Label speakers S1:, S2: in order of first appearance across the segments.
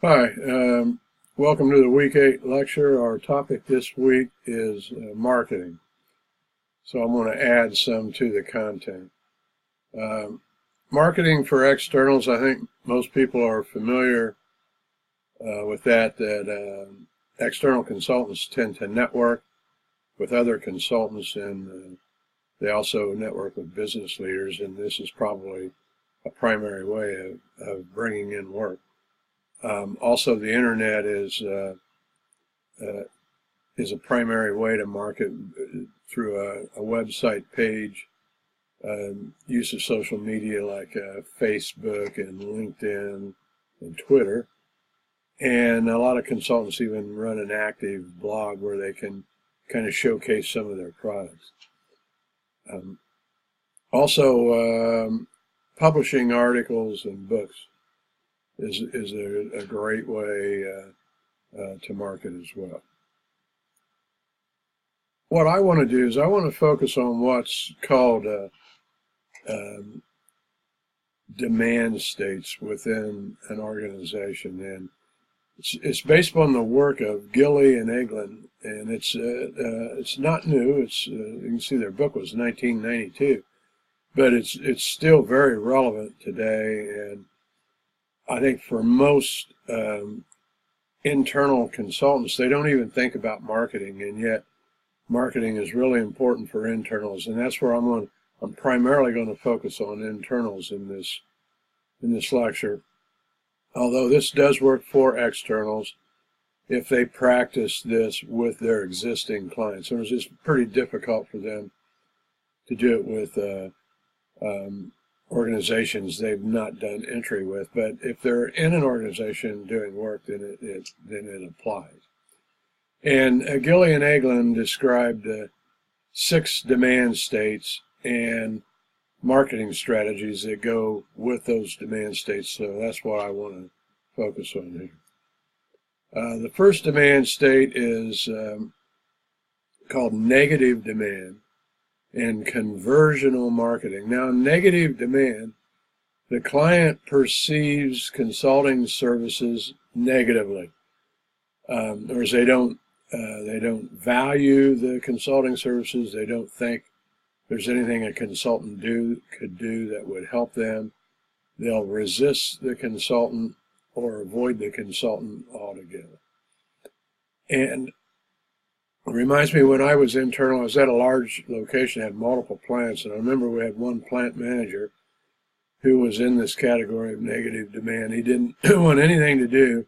S1: Hi, welcome to the Week 8 lecture. Our topic this week is marketing. So I'm going to add some to the content. Marketing for externals, I think most people are familiar with that external consultants tend to network with other consultants, and they also network with business leaders, and this is probably a primary way of bringing in work. Also, the internet is a primary way to market through a website page, use of social media like Facebook and LinkedIn and Twitter. And a lot of consultants even run an active blog where they can kind of showcase some of their products. Also, publishing articles and books is a great way to market as well. What I want to do is I want to focus on what's called demand states within an organization, and it's based on the work of Gilley and Eglin, and it's not new. It's you can see their book was 1992, but it's still very relevant today. And I think for most internal consultants, they don't even think about marketing, and yet marketing is really important for internals, and that's where I'm primarily going to focus on internals in this lecture. Although this does work for externals if they practice this with their existing clients. So it's just pretty difficult for them to do it with organizations they've not done entry with, but if they're in an organization doing work, then it applies. And Gilley and Eglin described 6 demand states and marketing strategies that go with those demand states, so that's what I want to focus on here. The first demand state is called negative demand and conversional marketing. Now, negative demand, the client perceives consulting services negatively. Or they don't value the consulting services. They don't think there's anything a consultant could do that would help them. They'll resist the consultant or avoid the consultant altogether. And it reminds me, when I was internal, I was at a large location, had multiple plants, and I remember we had one plant manager who was in this category of negative demand. He didn't want anything to do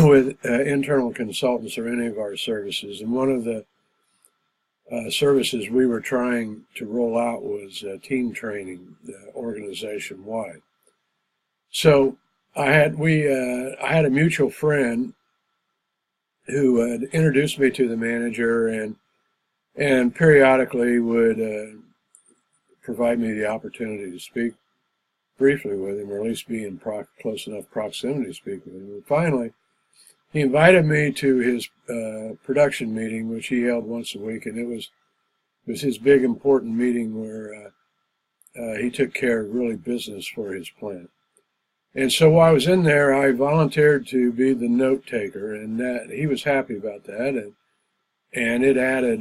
S1: with internal consultants or any of our services. And one of the services we were trying to roll out was team training, organization-wide. So I had a mutual friend who had introduced me to the manager, and periodically would provide me the opportunity to speak briefly with him, or at least be in close enough proximity to speak with him. And finally, he invited me to his production meeting, which he held once a week, and it was his big important meeting where he took care of really business for his plant. And so while I was in there, I volunteered to be the note taker, and that he was happy about that, and it added,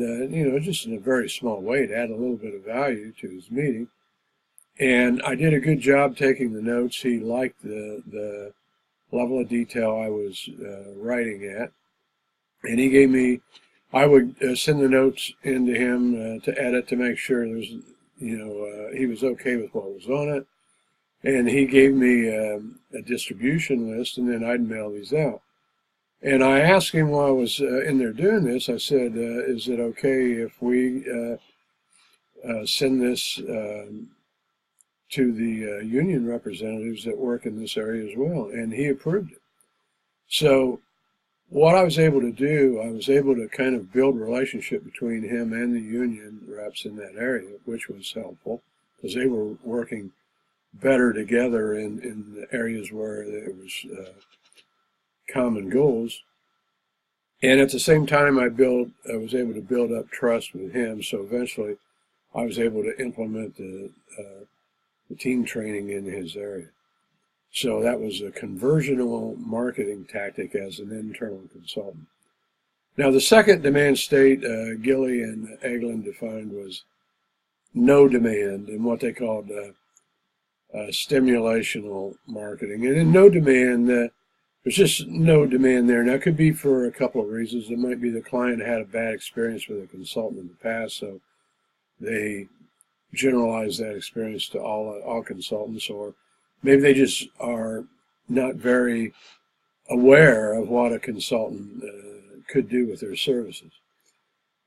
S1: just in a very small way, it added a little bit of value to his meeting. And I did a good job taking the notes. He liked the level of detail I was writing at, and he gave me, I would send the notes into him to edit to make sure there's, he was okay with what was on it, and he gave me a distribution list, and then I'd mail these out. And I asked him while I was in there doing this, I said, is it okay if we send this to the union representatives that work in this area as well? And he approved it. So what I was able to do, I was able to kind of build a relationship between him and the union reps in that area, which was helpful because they were working better together in the areas where there was common goals. And at the same time, I was able to build up trust with him, so eventually I was able to implement the team training in his area. So that was a conversional marketing tactic as an internal consultant. Now, the second demand state Gilley and Eglin defined was no demand, and what they called stimulational marketing. And in no demand, there's just no demand there. Now, it could be for a couple of reasons. It might be the client had a bad experience with a consultant in the past, so they generalize that experience to all consultants, or maybe they just are not very aware of what a consultant could do with their services.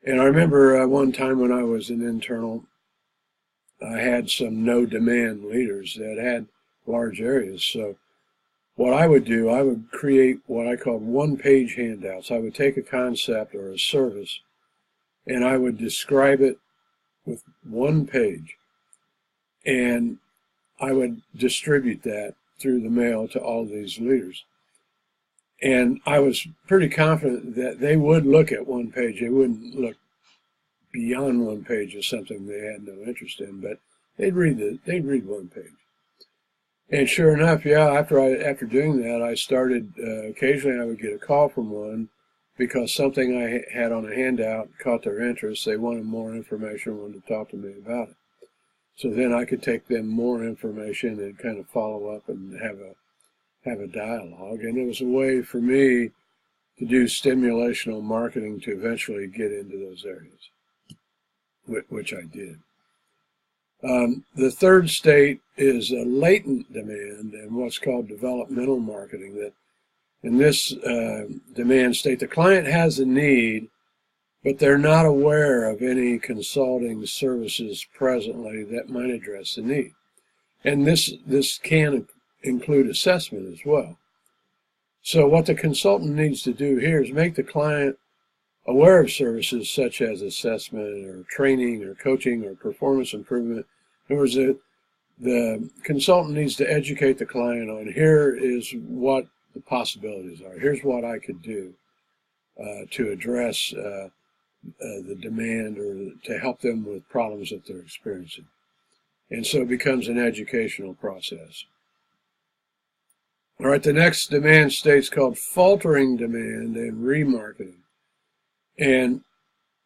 S1: And I remember one time when I was an internal, I had some no-demand leaders that had large areas. So what I would do, I would create what I called one-page handouts. I would take a concept or a service, and I would describe it with one page. And I would distribute that through the mail to all these leaders. And I was pretty confident that they would look at one page. They wouldn't look beyond one page of something they had no interest in, but they'd read one page. And sure enough, yeah, after doing that, I started occasionally I would get a call from one because something I had on a handout caught their interest. They wanted more information, wanted to talk to me about it. So then I could take them more information and kind of follow up and have a dialogue. And it was a way for me to do stimulational marketing to eventually get into those areas, which I did. The third state is a latent demand and what's called developmental marketing. That in this demand state, the client has a need, but they're not aware of any consulting services presently that might address the need. And this can include assessment as well. So what the consultant needs to do here is make the client aware of services such as assessment or training or coaching or performance improvement. In other words, the consultant needs to educate the client on here is what the possibilities are. Here's what I could do to address the demand or to help them with problems that they're experiencing. And so it becomes an educational process. All right, the next demand state is called faltering demand and remarketing. And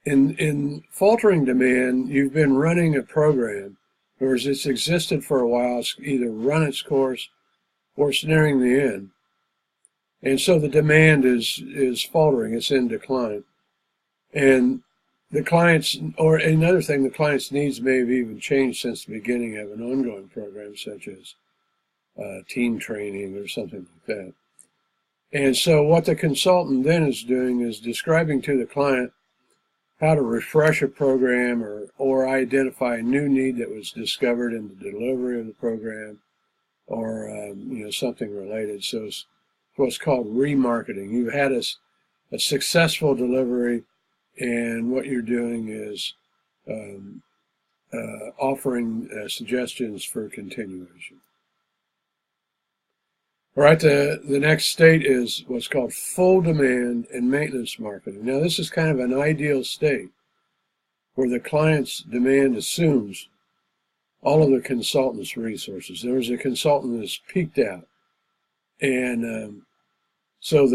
S1: in faltering demand, you've been running a program, whereas it's existed for a while, it's either run its course or it's nearing the end. And so the demand is faltering, it's in decline. And the client's, or another thing, the client's needs may have even changed since the beginning of an ongoing program, such as team training or something like that. And so what the consultant then is doing is describing to the client how to refresh a program or identify a new need that was discovered in the delivery of the program or something related. So it's what's called remarketing. You had a successful delivery, and what you're doing is offering suggestions for continuation. All right, the next state is what's called full demand and maintenance marketing. Now, this is kind of an ideal state where the client's demand assumes all of the consultant's resources. There's a consultant that's peaked out. And so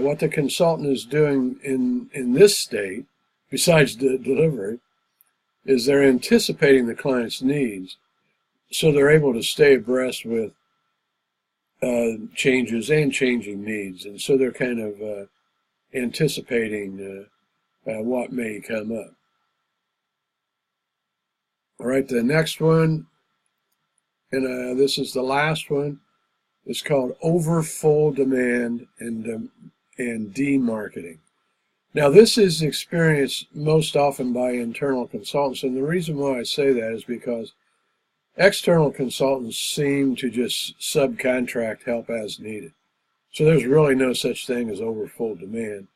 S1: what the consultant is doing in this state, besides the delivery, is they're anticipating the client's needs, so they're able to stay abreast with changes and changing needs, and so they're kind of anticipating what may come up. All right, the next one, and this is the last one, is called over full demand and demarketing. Now, this is experienced most often by internal consultants, and the reason why I say that is because external consultants seem to just subcontract help as needed. So there's really no such thing as over full demand,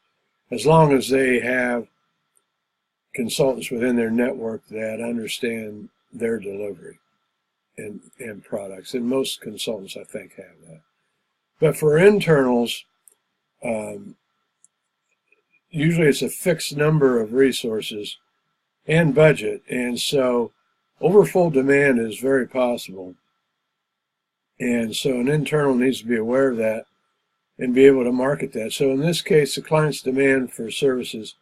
S1: as long as they have consultants within their network that understand their delivery and products. And most consultants, I think, have that. But for internals, usually it's a fixed number of resources and budget, and so over full demand is very possible. And so an internal needs to be aware of that and be able to market that. So in this case, the client's demand for services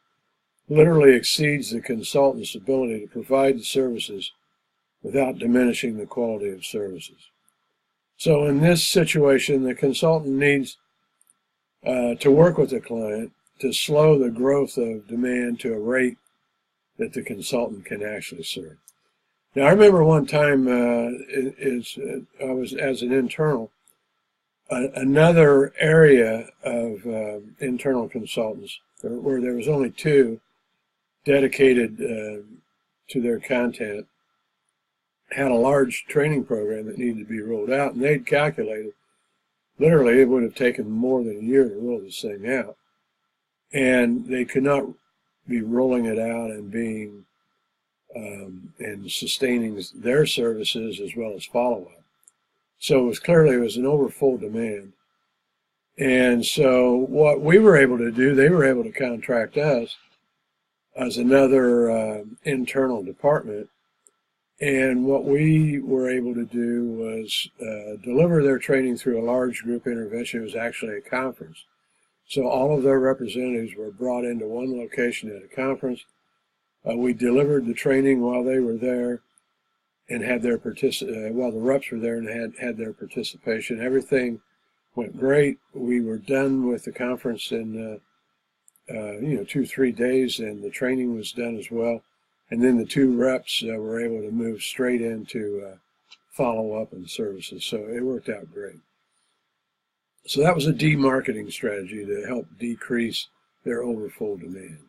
S1: literally exceeds the consultant's ability to provide the services without diminishing the quality of services. So in this situation, the consultant needs to work with the client to slow the growth of demand to a rate that the consultant can actually serve. Now, I remember one time I was as an internal, another area of internal consultants where there was only two dedicated to their content, had a large training program that needed to be rolled out, and they'd calculated literally it would have taken more than a year to roll this thing out, and they could not be rolling it out and being and sustaining their services as well as follow-up. So it was an overfull demand. And so what we were able to do, they were able to contract us as another internal department. And what we were able to do was deliver their training through a large group intervention. It was actually a conference. So all of their representatives were brought into one location at a conference. We delivered the training while they were there and had their while the reps were there and had their participation. Everything went great. We were done with the conference in 2-3 days, and the training was done as well. And then the two reps were able to move straight into follow-up and services. So it worked out great. So that was a demarketing strategy to help decrease their overfull demand.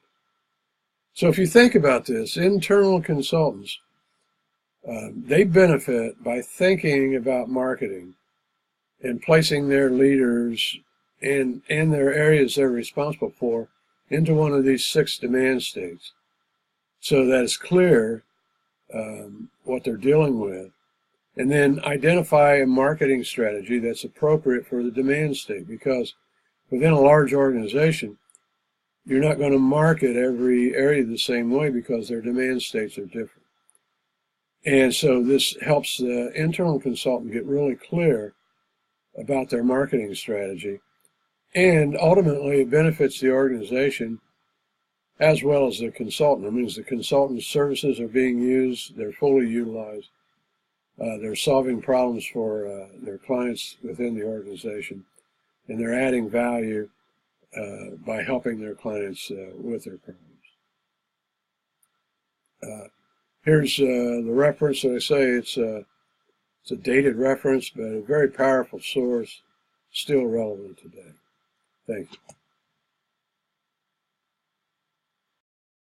S1: So if you think about this, internal consultants, they benefit by thinking about marketing and placing their leaders and their areas they're responsible for into one of these 6 demand states, so that it's clear what they're dealing with, and then identify a marketing strategy that's appropriate for the demand state, because within a large organization, you're not going to market every area the same way because their demand states are different. And so this helps the internal consultant get really clear about their marketing strategy, and ultimately it benefits the organization as well as the consultant. It means the consultant's services are being used, they're fully utilized, they're solving problems for their clients within the organization, and they're adding value by helping their clients with their problems. Here's the reference. So I say it's a dated reference, but a very powerful source, still relevant today. Thank you.